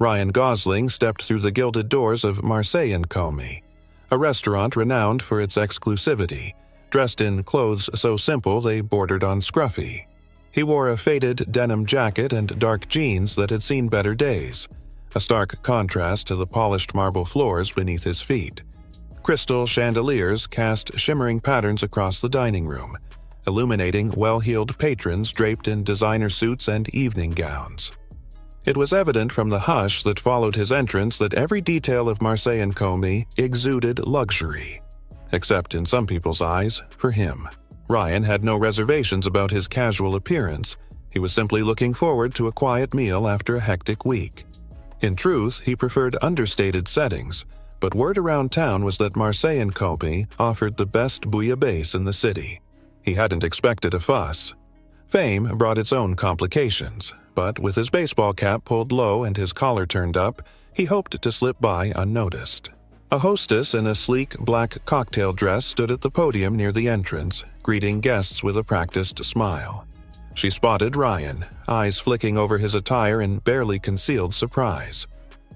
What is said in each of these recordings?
Ryan Gosling stepped through the gilded doors of Marseille Co, a restaurant renowned for its exclusivity, dressed in clothes so simple they bordered on scruffy. He wore a faded denim jacket and dark jeans that had seen better days, a stark contrast to the polished marble floors beneath his feet. Crystal chandeliers cast shimmering patterns across the dining room, illuminating well-heeled patrons draped in designer suits and evening gowns. It was evident from the hush that followed his entrance that every detail of Marseille Co exuded luxury. Except in some people's eyes, for him. Ryan had no reservations about his casual appearance. He was simply looking forward to a quiet meal after a hectic week. In truth, he preferred understated settings, but word around town was that Marseille Co offered the best bouillabaisse in the city. He hadn't expected a fuss. Fame brought its own complications, but with his baseball cap pulled low and his collar turned up, he hoped to slip by unnoticed. A hostess in a sleek black cocktail dress stood at the podium near the entrance, greeting guests with a practiced smile. She spotted Ryan, eyes flicking over his attire in barely concealed surprise.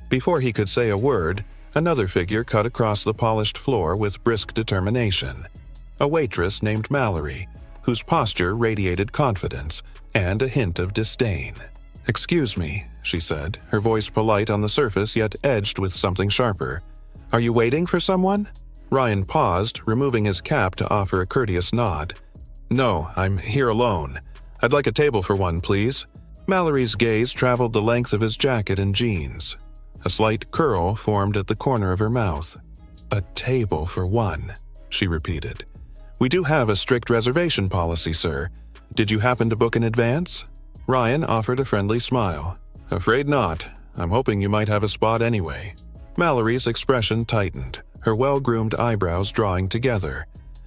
Before he could say a word, another figure cut across the polished floor with brisk determination. A waitress named Mallory, whose posture radiated confidence and a hint of disdain. "Excuse me," she said, her voice polite on the surface yet edged with something sharper. "Are you waiting for someone?" Ryan paused, removing his cap to offer a courteous nod. "No, I'm here alone. I'd like a table for one, please." Mallory's gaze traveled the length of his jacket and jeans. A slight curl formed at the corner of her mouth. "A table for one," she repeated. "We do have a strict reservation policy, sir. Did you happen to book in advance?" Ryan offered a friendly smile. "Afraid not. I'm hoping you might have a spot anyway." Mallory's expression tightened, her well-groomed eyebrows drawing together.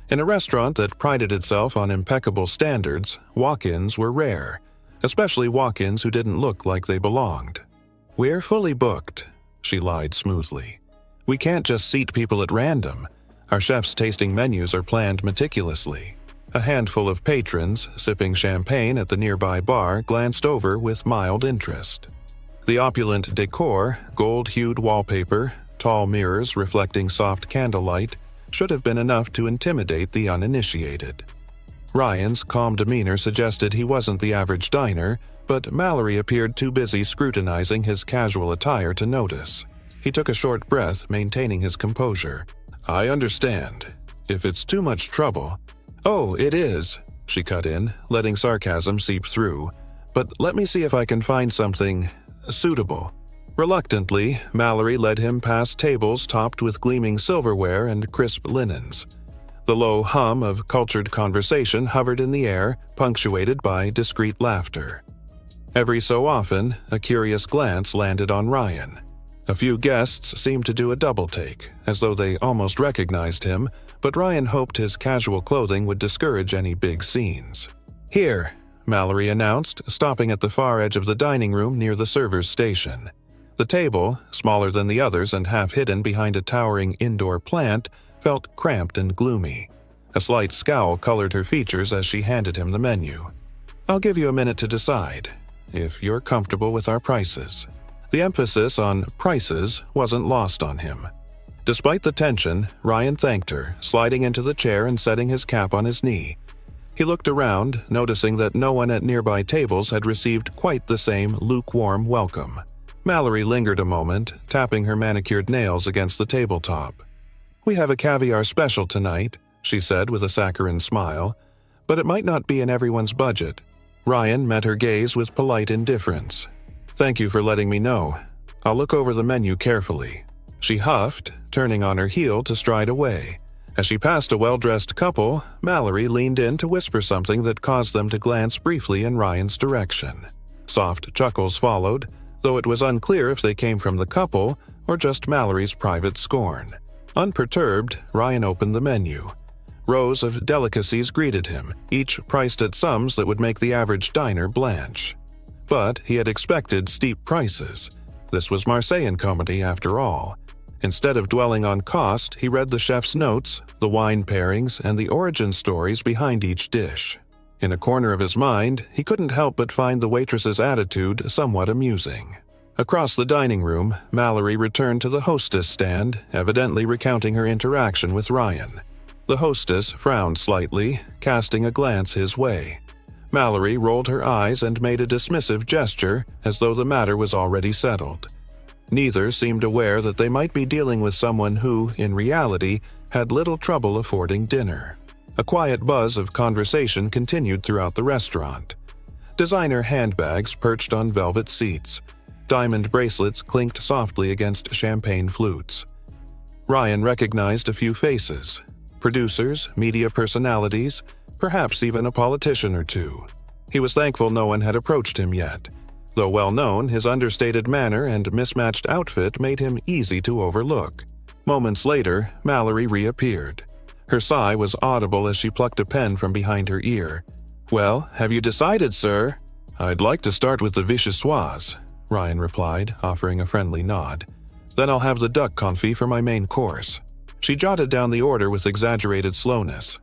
In a restaurant that prided itself on impeccable standards, walk-ins were rare, especially walk-ins who didn't look like they belonged. "We're fully booked," she lied smoothly. "We can't just seat people at random. Our chef's tasting menus are planned meticulously." A handful of patrons, sipping champagne at the nearby bar, glanced over with mild interest. The opulent decor, gold-hued wallpaper, tall mirrors reflecting soft candlelight, should have been enough to intimidate the uninitiated. Ryan's calm demeanor suggested he wasn't the average diner, but Mallory appeared too busy scrutinizing his casual attire to notice. He took a short breath, maintaining his composure. "I understand. If it's too much trouble—" "Oh, it is," she cut in, letting sarcasm seep through. "But let me see if I can find something suitable." Reluctantly, Mallory led him past tables topped with gleaming silverware and crisp linens. The low hum of cultured conversation hovered in the air, punctuated by discreet laughter. Every so often, a curious glance landed on Ryan. A few guests seemed to do a double-take, as though they almost recognized him, but Ryan hoped his casual clothing would discourage any big scenes. "Here," Mallory announced, stopping at the far edge of the dining room near the server's station. The table, smaller than the others and half hidden behind a towering indoor plant, felt cramped and gloomy. A slight scowl colored her features as she handed him the menu. "I'll give you a minute to decide, if you're comfortable with our prices." The emphasis on prices wasn't lost on him. Despite the tension, Ryan thanked her, sliding into the chair and setting his cap on his knee. He looked around, noticing that no one at nearby tables had received quite the same lukewarm welcome. Mallory lingered a moment, tapping her manicured nails against the tabletop. "We have a caviar special tonight," she said with a saccharine smile, "but it might not be in everyone's budget." Ryan met her gaze with polite indifference. "Thank you for letting me know. I'll look over the menu carefully." She huffed, turning on her heel to stride away. As she passed a well-dressed couple, Mallory leaned in to whisper something that caused them to glance briefly in Ryan's direction. Soft chuckles followed, though it was unclear if they came from the couple or just Mallory's private scorn. Unperturbed, Ryan opened the menu. Rows of delicacies greeted him, each priced at sums that would make the average diner blanch. But he had expected steep prices. This was Marseille Co after all. Instead of dwelling on cost, he read the chef's notes, the wine pairings, and the origin stories behind each dish. In a corner of his mind, he couldn't help but find the waitress's attitude somewhat amusing. Across the dining room, Mallory returned to the hostess stand, evidently recounting her interaction with Ryan. The hostess frowned slightly, casting a glance his way. Mallory rolled her eyes and made a dismissive gesture as though the matter was already settled. Neither seemed aware that they might be dealing with someone who, in reality, had little trouble affording dinner. A quiet buzz of conversation continued throughout the restaurant. Designer handbags perched on velvet seats. Diamond bracelets clinked softly against champagne flutes. Ryan recognized a few faces. Producers, media personalities, perhaps even a politician or two. He was thankful no one had approached him yet. Though well known, his understated manner and mismatched outfit made him easy to overlook. Moments later, Mallory reappeared. Her sigh was audible as she plucked a pen from behind her ear. "Well, have you decided, sir?" "I'd like to start with the vichyssoise," Ryan replied, offering a friendly nod. "Then I'll have the duck confit for my main course." She jotted down the order with exaggerated slowness.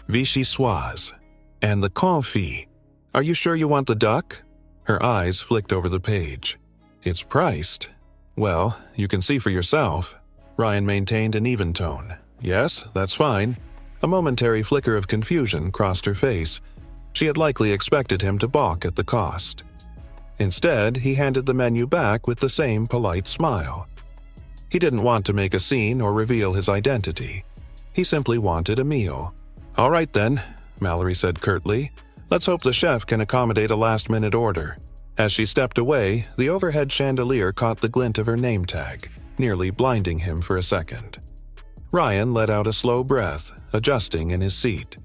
"Vichyssoise. And the confit. Are you sure you want the duck?" Her eyes flicked over the page. "It's priced." "Well, you can see for yourself." Ryan maintained an even tone. "Yes, that's fine." A momentary flicker of confusion crossed her face. She had likely expected him to balk at the cost. Instead, he handed the menu back with the same polite smile. He didn't want to make a scene or reveal his identity. He simply wanted a meal. "All right then," Mallory said curtly. "Let's hope the chef can accommodate a last-minute order." As she stepped away, the overhead chandelier caught the glint of her name tag, nearly blinding him for a second. Ryan let out a slow breath, adjusting in his seat.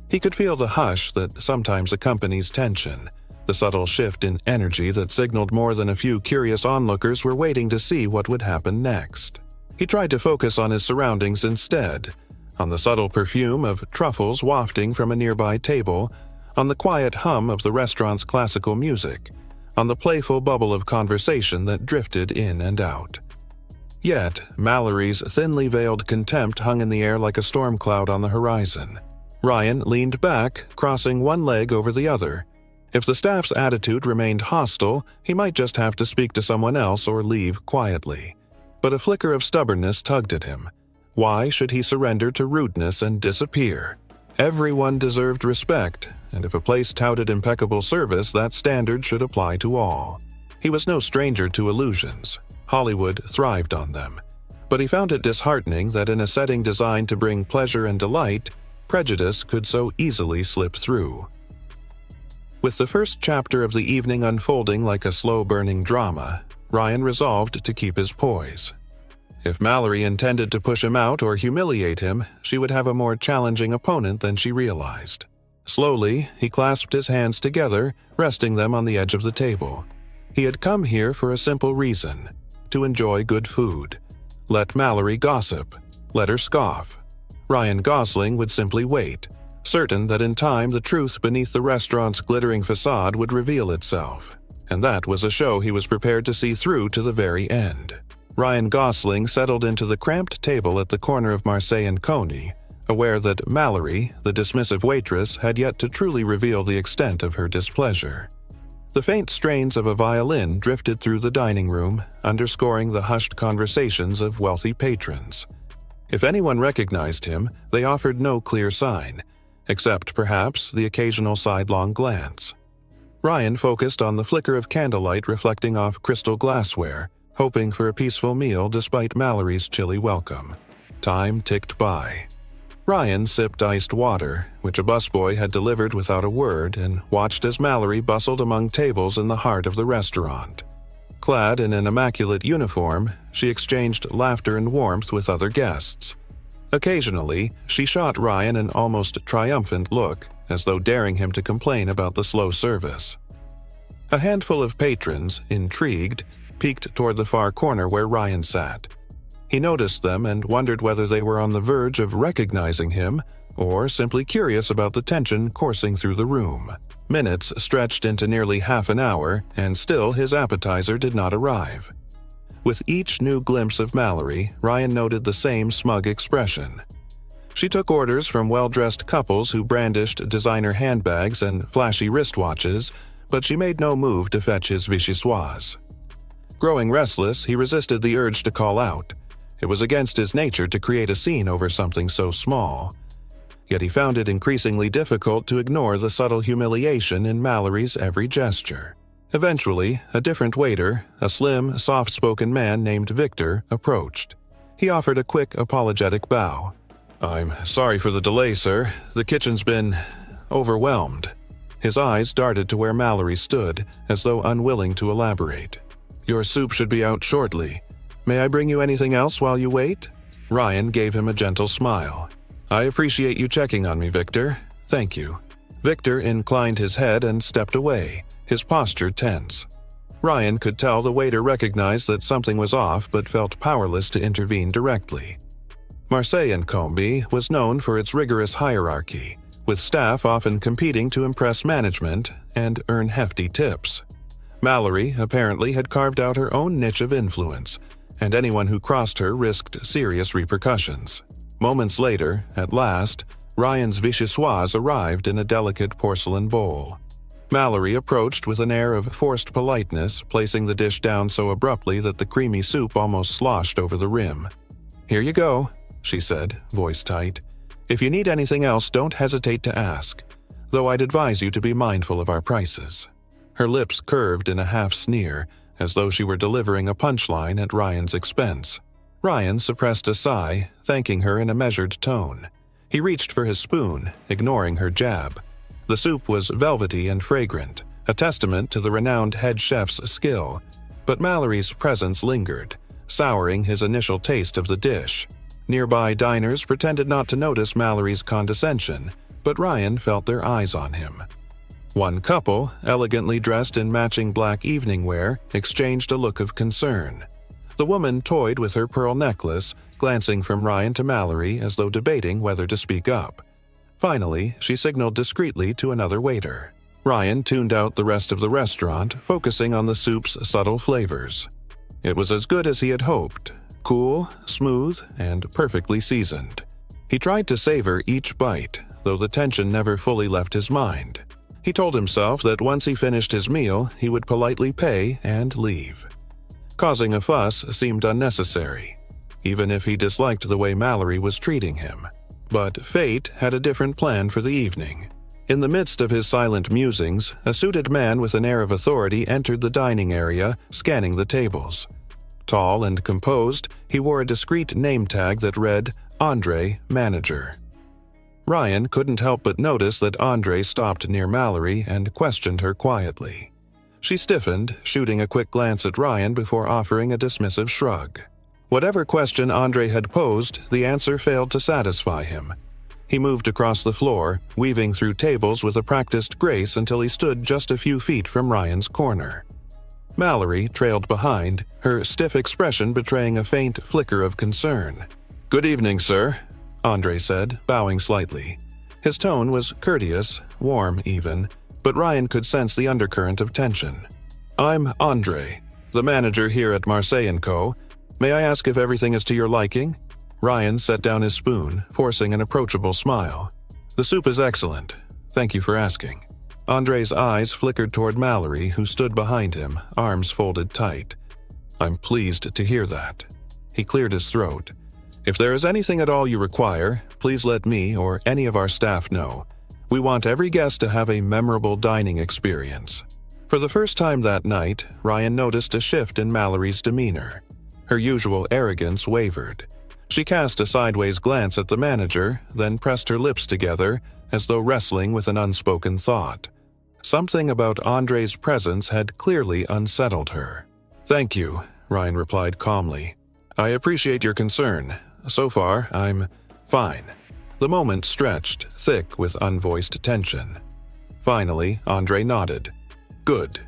He could feel the hush that sometimes accompanies tension, the subtle shift in energy that signaled more than a few curious onlookers were waiting to see what would happen next. He tried to focus on his surroundings instead, on the subtle perfume of truffles wafting from a nearby table, on the quiet hum of the restaurant's classical music, on the playful bubble of conversation that drifted in and out. Yet, Mallory's thinly veiled contempt hung in the air like a storm cloud on the horizon. Ryan leaned back, crossing one leg over the other. If the staff's attitude remained hostile, he might just have to speak to someone else or leave quietly. But a flicker of stubbornness tugged at him. Why should he surrender to rudeness and disappear? Everyone deserved respect, and if a place touted impeccable service, that standard should apply to all. He was no stranger to illusions. Hollywood thrived on them. But he found it disheartening that in a setting designed to bring pleasure and delight, prejudice could so easily slip through. With the first chapter of the evening unfolding like a slow-burning drama, Ryan resolved to keep his poise. If Mallory intended to push him out or humiliate him, she would have a more challenging opponent than she realized. Slowly, he clasped his hands together, resting them on the edge of the table. He had come here for a simple reason: to enjoy good food. Let Mallory gossip. Let her scoff. Ryan Gosling would simply wait, certain that in time the truth beneath the restaurant's glittering facade would reveal itself. And that was a show he was prepared to see through to the very end. Ryan Gosling settled into the cramped table at the corner of Marseille Co, aware that Mallory, the dismissive waitress, had yet to truly reveal the extent of her displeasure. The faint strains of a violin drifted through the dining room, underscoring the hushed conversations of wealthy patrons. If anyone recognized him, they offered no clear sign, except perhaps the occasional sidelong glance. Ryan focused on the flicker of candlelight reflecting off crystal glassware, hoping for a peaceful meal despite Mallory's chilly welcome. Time ticked by. Ryan sipped iced water, which a busboy had delivered without a word, and watched as Mallory bustled among tables in the heart of the restaurant. Clad in an immaculate uniform, she exchanged laughter and warmth with other guests. Occasionally, she shot Ryan an almost triumphant look, as though daring him to complain about the slow service. A handful of patrons, intrigued, peeked toward the far corner where Ryan sat. He noticed them and wondered whether they were on the verge of recognizing him or simply curious about the tension coursing through the room. Minutes stretched into nearly half an hour, and still his appetizer did not arrive. With each new glimpse of Mallory, Ryan noted the same smug expression. She took orders from well-dressed couples who brandished designer handbags and flashy wristwatches, but she made no move to fetch his vichyssoise. Growing restless, he resisted the urge to call out. It was against his nature to create a scene over something so small. Yet he found it increasingly difficult to ignore the subtle humiliation in Mallory's every gesture. Eventually, a different waiter, a slim, soft-spoken man named Victor, approached. He offered a quick, apologetic bow. "I'm sorry for the delay, sir. The kitchen's been overwhelmed." His eyes darted to where Mallory stood, as though unwilling to elaborate. "Your soup should be out shortly. May I bring you anything else while you wait?" Ryan gave him a gentle smile. "I appreciate you checking on me, Victor. Thank you." Victor inclined his head and stepped away, his posture tense. Ryan could tell the waiter recognized that something was off but felt powerless to intervene directly. Marseille Co. was known for its rigorous hierarchy, with staff often competing to impress management and earn hefty tips. Mallory apparently had carved out her own niche of influence, and anyone who crossed her risked serious repercussions. Moments later, at last, Ryan's vichyssoise arrived in a delicate porcelain bowl. Mallory approached with an air of forced politeness, placing the dish down so abruptly that the creamy soup almost sloshed over the rim. "Here you go," she said, voice tight. "If you need anything else, don't hesitate to ask, though I'd advise you to be mindful of our prices." Her lips curved in a half-sneer, as though she were delivering a punchline at Ryan's expense. Ryan suppressed a sigh, thanking her in a measured tone. He reached for his spoon, ignoring her jab. The soup was velvety and fragrant, a testament to the renowned head chef's skill, but Mallory's presence lingered, souring his initial taste of the dish. Nearby diners pretended not to notice Mallory's condescension, but Ryan felt their eyes on him. One couple, elegantly dressed in matching black evening wear, exchanged a look of concern. The woman toyed with her pearl necklace, glancing from Ryan to Mallory as though debating whether to speak up. Finally, she signaled discreetly to another waiter. Ryan tuned out the rest of the restaurant, focusing on the soup's subtle flavors. It was as good as he had hoped, cool, smooth, and perfectly seasoned. He tried to savor each bite, though the tension never fully left his mind. He told himself that once he finished his meal, he would politely pay and leave. Causing a fuss seemed unnecessary, even if he disliked the way Mallory was treating him. But fate had a different plan for the evening. In the midst of his silent musings, a suited man with an air of authority entered the dining area, scanning the tables. Tall and composed, he wore a discreet name tag that read, "Andre, Manager." Ryan couldn't help but notice that Andre stopped near Mallory and questioned her quietly. She stiffened, shooting a quick glance at Ryan before offering a dismissive shrug. Whatever question Andre had posed, the answer failed to satisfy him. He moved across the floor, weaving through tables with a practiced grace until he stood just a few feet from Ryan's corner. Mallory trailed behind, her stiff expression betraying a faint flicker of concern. "Good evening, sir," Andre said, bowing slightly. His tone was courteous, warm even, but Ryan could sense the undercurrent of tension. "I'm Andre, the manager here at Marseille Co. May I ask if everything is to your liking?" Ryan set down his spoon, forcing an approachable smile. "The soup is excellent. Thank you for asking." Andre's eyes flickered toward Mallory, who stood behind him, arms folded tight. "I'm pleased to hear that." He cleared his throat. "If there is anything at all you require, please let me or any of our staff know. We want every guest to have a memorable dining experience." For the first time that night, Ryan noticed a shift in Mallory's demeanor. Her usual arrogance wavered. She cast a sideways glance at the manager, then pressed her lips together, as though wrestling with an unspoken thought. Something about Andre's presence had clearly unsettled her. "Thank you," Ryan replied calmly. "I appreciate your concern. So far, I'm fine." The moment stretched, thick with unvoiced tension. Finally, Andre nodded. "Good."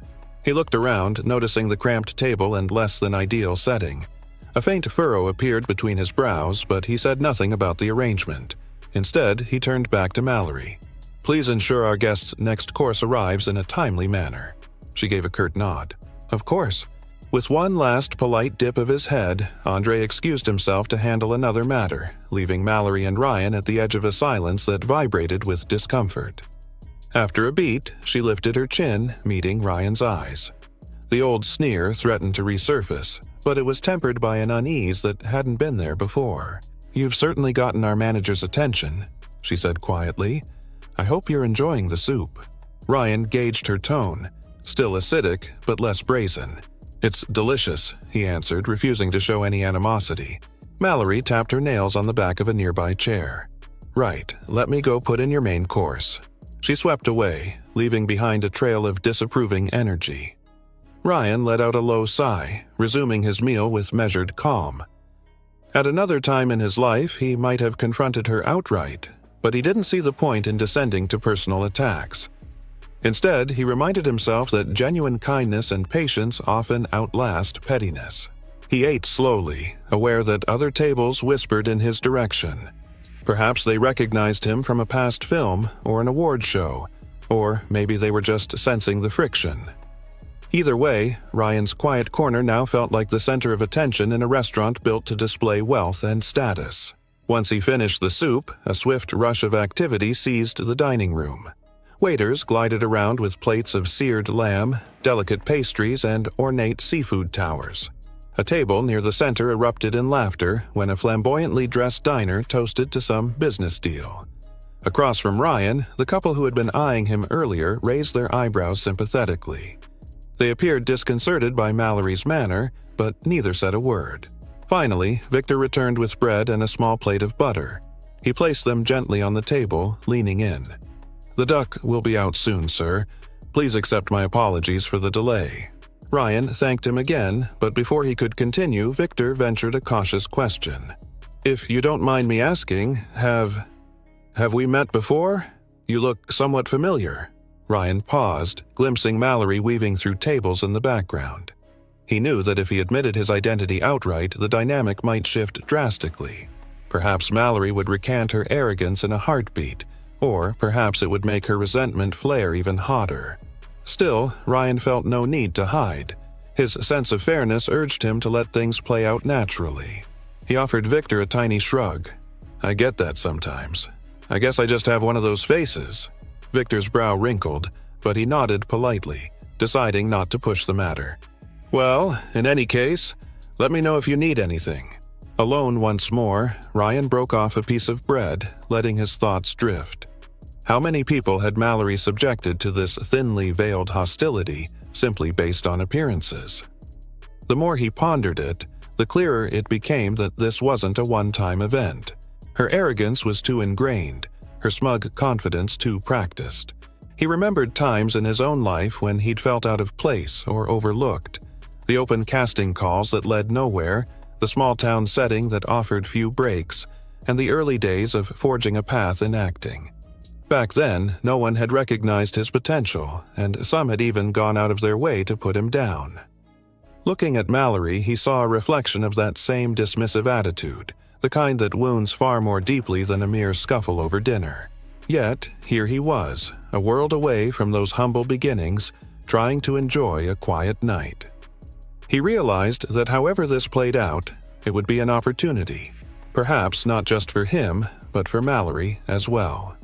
He looked around, noticing the cramped table and less than ideal setting. A faint furrow appeared between his brows, but he said nothing about the arrangement. Instead, he turned back to Mallory. "Please ensure our guest's next course arrives in a timely manner." She gave a curt nod. "Of course." With one last polite dip of his head, Andre excused himself to handle another matter, leaving Mallory and Ryan at the edge of a silence that vibrated with discomfort. After a beat, she lifted her chin, meeting Ryan's eyes. The old sneer threatened to resurface, but it was tempered by an unease that hadn't been there before. "You've certainly gotten our manager's attention," she said quietly. "I hope you're enjoying the soup." Ryan gauged her tone, still acidic but less brazen. "It's delicious," he answered, refusing to show any animosity. Mallory tapped her nails on the back of a nearby chair. "Right, let me go put in your main course." She swept away, leaving behind a trail of disapproving energy. Ryan let out a low sigh, resuming his meal with measured calm. At another time in his life, he might have confronted her outright, but he didn't see the point in descending to personal attacks. Instead, he reminded himself that genuine kindness and patience often outlast pettiness. He ate slowly, aware that other tables whispered in his direction. Perhaps they recognized him from a past film or an award show, or maybe they were just sensing the friction. Either way, Ryan's quiet corner now felt like the center of attention in a restaurant built to display wealth and status. Once he finished the soup, a swift rush of activity seized the dining room. Waiters glided around with plates of seared lamb, delicate pastries, and ornate seafood towers. A table near the center erupted in laughter when a flamboyantly dressed diner toasted to some business deal. Across from Ryan, the couple who had been eyeing him earlier raised their eyebrows sympathetically. They appeared disconcerted by Mallory's manner, but neither said a word. Finally, Victor returned with bread and a small plate of butter. He placed them gently on the table, leaning in. "The duck will be out soon, sir. Please accept my apologies for the delay." Ryan thanked him again, but before he could continue, Victor ventured a cautious question. "If you don't mind me asking, have we met before? You look somewhat familiar." Ryan paused, glimpsing Mallory weaving through tables in the background. He knew that if he admitted his identity outright, the dynamic might shift drastically. Perhaps Mallory would recant her arrogance in a heartbeat, or perhaps it would make her resentment flare even hotter. Still, Ryan felt no need to hide. His sense of fairness urged him to let things play out naturally. He offered Victor a tiny shrug. "I get that sometimes. I guess I just have one of those faces." Victor's brow wrinkled, but he nodded politely, deciding not to push the matter. "Well, in any case, let me know if you need anything." Alone once more, Ryan broke off a piece of bread, letting his thoughts drift. How many people had Mallory subjected to this thinly veiled hostility simply based on appearances? The more he pondered it, the clearer it became that this wasn't a one-time event. Her arrogance was too ingrained, her smug confidence too practiced. He remembered times in his own life when he'd felt out of place or overlooked. The open casting calls that led nowhere, the small-town setting that offered few breaks, and the early days of forging a path in acting. Back then, no one had recognized his potential, and some had even gone out of their way to put him down. Looking at Mallory, he saw a reflection of that same dismissive attitude, the kind that wounds far more deeply than a mere scuffle over dinner. Yet, here he was, a world away from those humble beginnings, trying to enjoy a quiet night. He realized that however this played out, it would be an opportunity, perhaps not just for him, but for Mallory as well.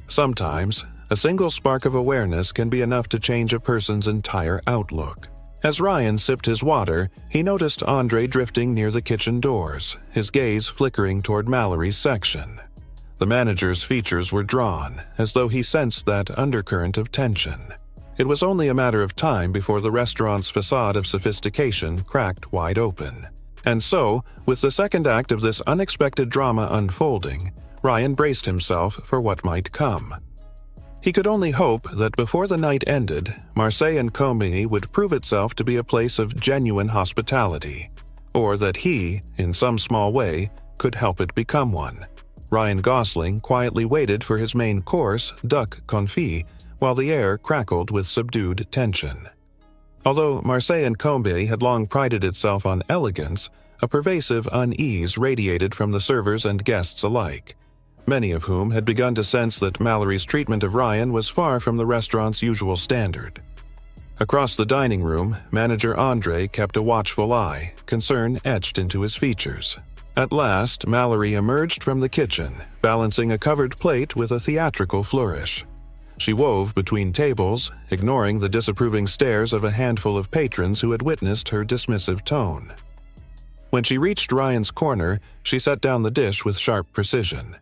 Sometimes, a single spark of awareness can be enough to change a person's entire outlook. As Ryan sipped his water, he noticed Andre drifting near the kitchen doors, his gaze flickering toward Mallory's section. The manager's features were drawn, as though he sensed that undercurrent of tension. It was only a matter of time before the restaurant's facade of sophistication cracked wide open. And so, with the second act of this unexpected drama unfolding, Ryan braced himself for what might come. He could only hope that before the night ended, Marseille Co would prove itself to be a place of genuine hospitality, or that he, in some small way, could help it become one. Ryan Gosling quietly waited for his main course, duck confit, while the air crackled with subdued tension. Although Marseille Co had long prided itself on elegance, a pervasive unease radiated from the servers and guests alike, many of whom had begun to sense that Mallory's treatment of Ryan was far from the restaurant's usual standard. Across the dining room, manager Andre kept a watchful eye, concern etched into his features. At last, Mallory emerged from the kitchen, balancing a covered plate with a theatrical flourish. She wove between tables, ignoring the disapproving stares of a handful of patrons who had witnessed her dismissive tone. When she reached Ryan's corner, she set down the dish with sharp precision.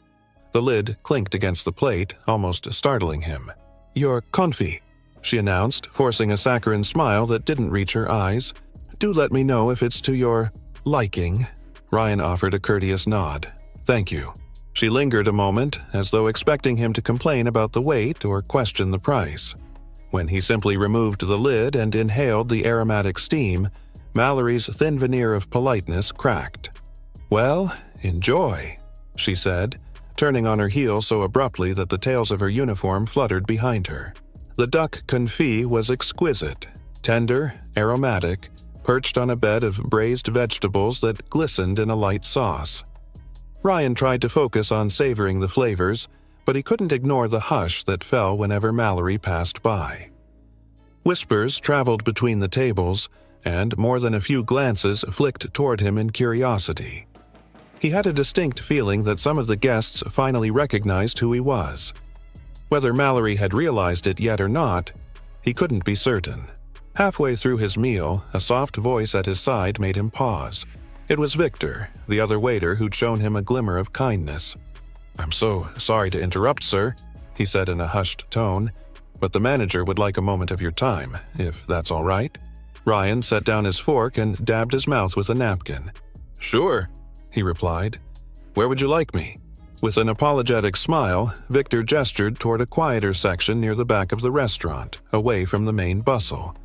The lid clinked against the plate, almost startling him. "Your confit," she announced, forcing a saccharine smile that didn't reach her eyes. "Do let me know if it's to your liking." Ryan offered a courteous nod. "Thank you." She lingered a moment, as though expecting him to complain about the weight or question the price. When he simply removed the lid and inhaled the aromatic steam, Mallory's thin veneer of politeness cracked. "Well, enjoy," she said, turning on her heel so abruptly that the tails of her uniform fluttered behind her. The duck confit was exquisite, tender, aromatic, perched on a bed of braised vegetables that glistened in a light sauce. Ryan tried to focus on savoring the flavors, but he couldn't ignore the hush that fell whenever Mallory passed by. Whispers traveled between the tables, and more than a few glances flicked toward him in curiosity. He had a distinct feeling that some of the guests finally recognized who he was. Whether Mallory had realized it yet or not, he couldn't be certain. Halfway through his meal, a soft voice at his side made him pause. It was Victor, the other waiter who'd shown him a glimmer of kindness. "I'm so sorry to interrupt, sir," he said in a hushed tone, "but the manager would like a moment of your time, if that's all right." Ryan set down his fork and dabbed his mouth with a napkin. "Sure," he replied. "Where would you like me?" With an apologetic smile, Victor gestured toward a quieter section near the back of the restaurant, away from the main bustle.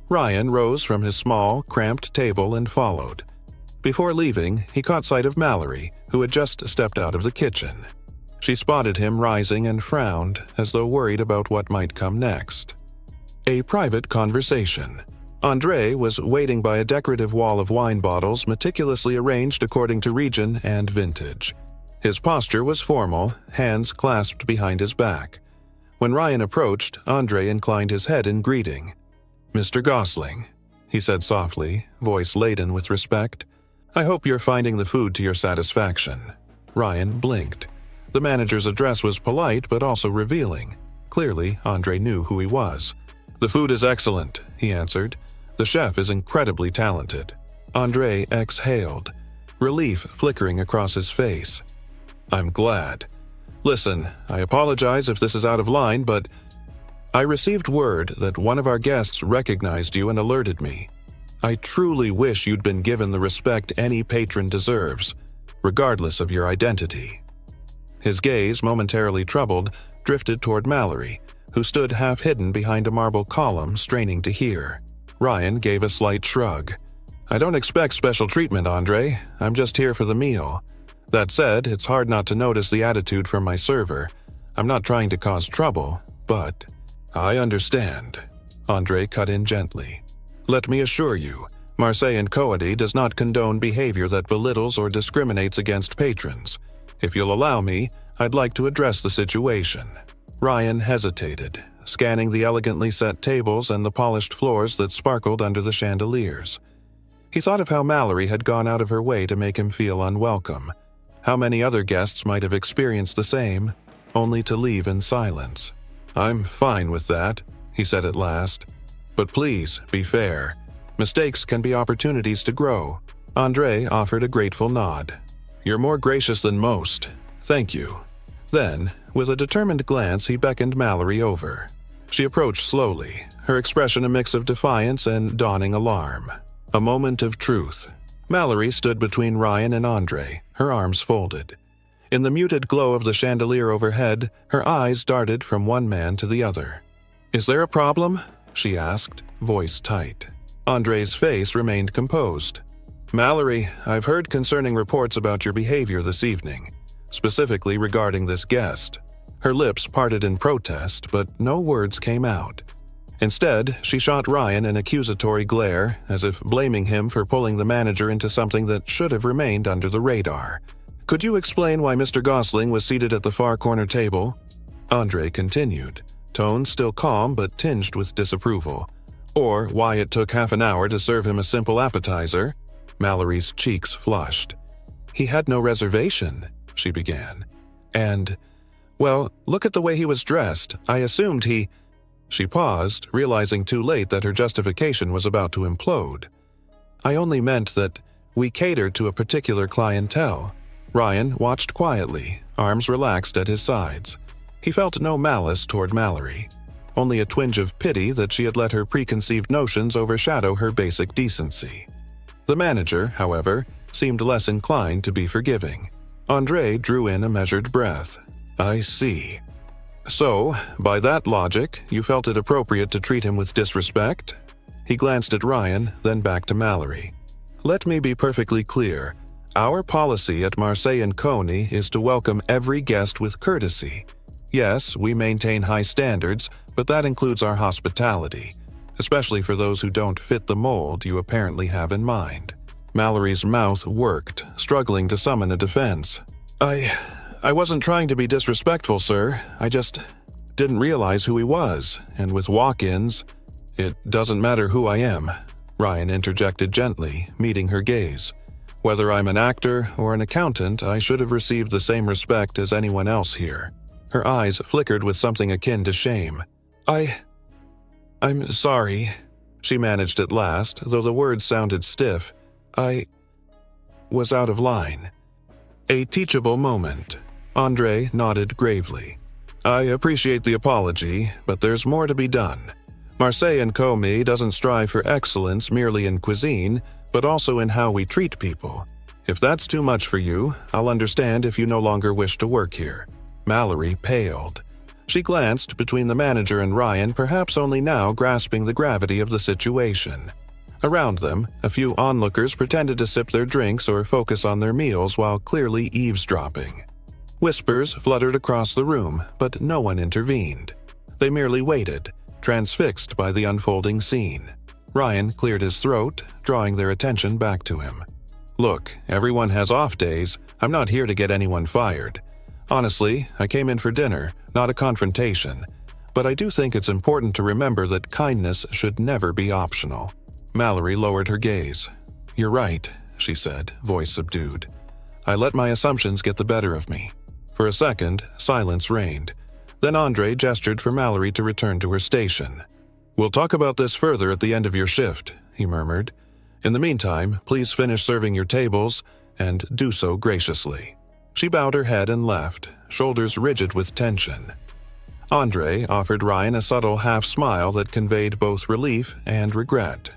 Ryan rose from his small, cramped table and followed. Before leaving, he caught sight of Mallory, who had just stepped out of the kitchen. She spotted him rising and frowned, as though worried about what might come next. A private conversation. André was waiting by a decorative wall of wine bottles meticulously arranged according to region and vintage. His posture was formal, hands clasped behind his back. When Ryan approached, André inclined his head in greeting. "Mr. Gosling," he said softly, voice laden with respect. "I hope you're finding the food to your satisfaction." Ryan blinked. The manager's address was polite but also revealing. Clearly, André knew who he was. "The food is excellent," he answered. "The chef is incredibly talented." André exhaled, relief flickering across his face. "I'm glad. Listen, I apologize if this is out of line, but I received word that one of our guests recognized you and alerted me. I truly wish you'd been given the respect any patron deserves, regardless of your identity." His gaze, momentarily troubled, drifted toward Mallory, who stood half-hidden behind a marble column, straining to hear. Ryan gave a slight shrug. "I don't expect special treatment, André. I'm just here for the meal. That said, it's hard not to notice the attitude from my server. I'm not trying to cause trouble, but—" "I understand," André cut in gently. "Let me assure you, Marseille Co does not condone behavior that belittles or discriminates against patrons. If you'll allow me, I'd like to address the situation." Ryan hesitated, scanning the elegantly set tables and the polished floors that sparkled under the chandeliers. He thought of how Mallory had gone out of her way to make him feel unwelcome. How many other guests might have experienced the same, only to leave in silence. "I'm fine with that," he said at last. "But please, be fair. Mistakes can be opportunities to grow." André offered a grateful nod. "You're more gracious than most. Thank you." Then, with a determined glance, he beckoned Mallory over. She approached slowly, her expression a mix of defiance and dawning alarm. A moment of truth. Mallory stood between Ryan and André, her arms folded. In the muted glow of the chandelier overhead, her eyes darted from one man to the other. "Is there a problem?" she asked, voice tight. André's face remained composed. "Mallory, I've heard concerning reports about your behavior this evening, specifically regarding this guest." Her lips parted in protest, but no words came out. Instead, she shot Ryan an accusatory glare, as if blaming him for pulling the manager into something that should have remained under the radar. "Could you explain why Mr. Gosling was seated at the far corner table?" André continued, tone still calm but tinged with disapproval. "Or why it took half an hour to serve him a simple appetizer?" Mallory's cheeks flushed. "He had no reservation," she began. "And Well, look at the way he was dressed. I assumed he—" She paused, realizing too late that her justification was about to implode. "I only meant that we catered to a particular clientele." Ryan watched quietly, arms relaxed at his sides. He felt no malice toward Mallory, only a twinge of pity that she had let her preconceived notions overshadow her basic decency. The manager, however, seemed less inclined to be forgiving. Andre drew in a measured breath. "I see. So, by that logic, you felt it appropriate to treat him with disrespect?" He glanced at Ryan, then back to Mallory. "Let me be perfectly clear. Our policy at Marseille Co is to welcome every guest with courtesy. Yes, we maintain high standards, but that includes our hospitality, especially for those who don't fit the mold you apparently have in mind." Mallory's mouth worked, struggling to summon a defense. I wasn't trying to be disrespectful, sir. I just didn't realize who he was, and with walk-ins, it doesn't matter who I am," Ryan interjected gently, meeting her gaze. "Whether I'm an actor or an accountant, I should have received the same respect as anyone else here." Her eyes flickered with something akin to shame. I'm sorry," she managed at last, though the words sounded stiff. "I was out of line." A teachable moment. Andre nodded gravely. "I appreciate the apology, but there's more to be done. Marseille Co doesn't strive for excellence merely in cuisine, but also in how we treat people. If that's too much for you, I'll understand if you no longer wish to work here." Mallory paled. She glanced between the manager and Ryan, perhaps only now grasping the gravity of the situation. Around them, a few onlookers pretended to sip their drinks or focus on their meals while clearly eavesdropping. Whispers fluttered across the room, but no one intervened. They merely waited, transfixed by the unfolding scene. Ryan cleared his throat, drawing their attention back to him. "Look, everyone has off days. I'm not here to get anyone fired. Honestly, I came in for dinner, not a confrontation. But I do think it's important to remember that kindness should never be optional." Mallory lowered her gaze. "You're right," she said, voice subdued. "I let my assumptions get the better of me." For a second, silence reigned. Then Andre gestured for Mallory to return to her station. "We'll talk about this further at the end of your shift," he murmured. "In the meantime, please finish serving your tables, and do so graciously." She bowed her head and left, shoulders rigid with tension. Andre offered Ryan a subtle half-smile that conveyed both relief and regret.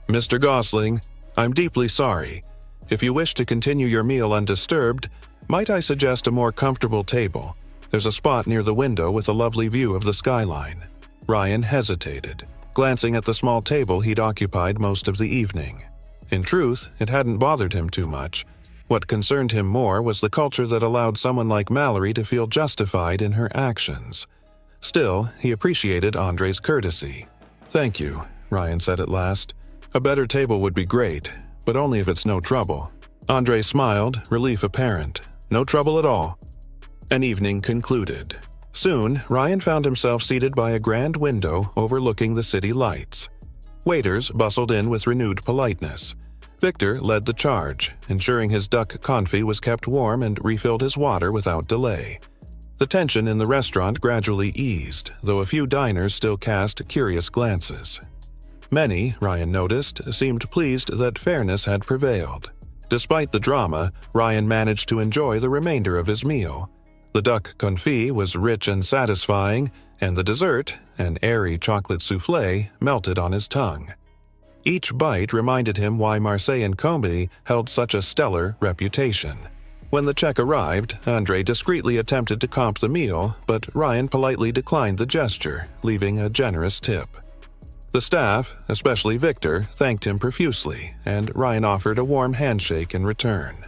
"Mr. Gosling, I'm deeply sorry. If you wish to continue your meal undisturbed, might I suggest a more comfortable table? There's a spot near the window with a lovely view of the skyline." Ryan hesitated, glancing at the small table he'd occupied most of the evening. In truth, it hadn't bothered him too much. What concerned him more was the culture that allowed someone like Mallory to feel justified in her actions. Still, he appreciated Andre's courtesy. "Thank you," Ryan said at last. "A better table would be great, but only if it's no trouble." Andre smiled, relief apparent. "No trouble at all." An evening concluded. Soon, Ryan found himself seated by a grand window overlooking the city lights. Waiters bustled in with renewed politeness. Victor led the charge, ensuring his duck confit was kept warm and refilled his water without delay. The tension in the restaurant gradually eased, though a few diners still cast curious glances. Many, Ryan noticed, seemed pleased that fairness had prevailed. Despite the drama, Ryan managed to enjoy the remainder of his meal. The duck confit was rich and satisfying, and the dessert, an airy chocolate soufflé, melted on his tongue. Each bite reminded him why Marseille Co held such a stellar reputation. When the check arrived, Andre discreetly attempted to comp the meal, but Ryan politely declined the gesture, leaving a generous tip. The staff, especially Victor, thanked him profusely, and Ryan offered a warm handshake in return.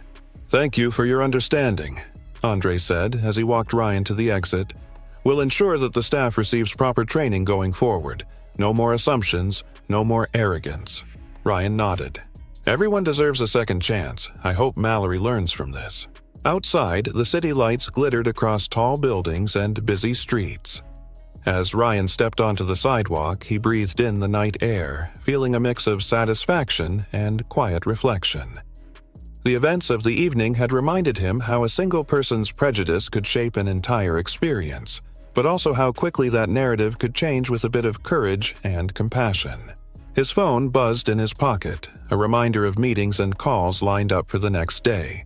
"Thank you for your understanding," Andre said as he walked Ryan to the exit. "We'll ensure that the staff receives proper training going forward. No more assumptions, no more arrogance." Ryan nodded. "Everyone deserves a second chance. I hope Mallory learns from this." Outside, the city lights glittered across tall buildings and busy streets. As Ryan stepped onto the sidewalk, he breathed in the night air, feeling a mix of satisfaction and quiet reflection. The events of the evening had reminded him how a single person's prejudice could shape an entire experience, but also how quickly that narrative could change with a bit of courage and compassion. His phone buzzed in his pocket, a reminder of meetings and calls lined up for the next day.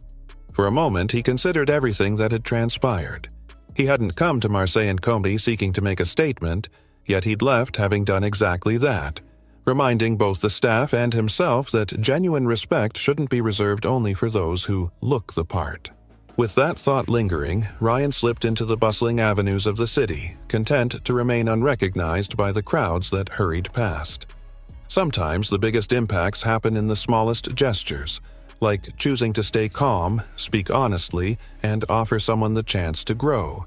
For a moment, he considered everything that had transpired. He hadn't come to Marseille Co seeking to make a statement, yet he'd left having done exactly that, reminding both the staff and himself that genuine respect shouldn't be reserved only for those who look the part. With that thought lingering, Ryan slipped into the bustling avenues of the city, content to remain unrecognized by the crowds that hurried past. Sometimes the biggest impacts happen in the smallest gestures, like choosing to stay calm, speak honestly, and offer someone the chance to grow.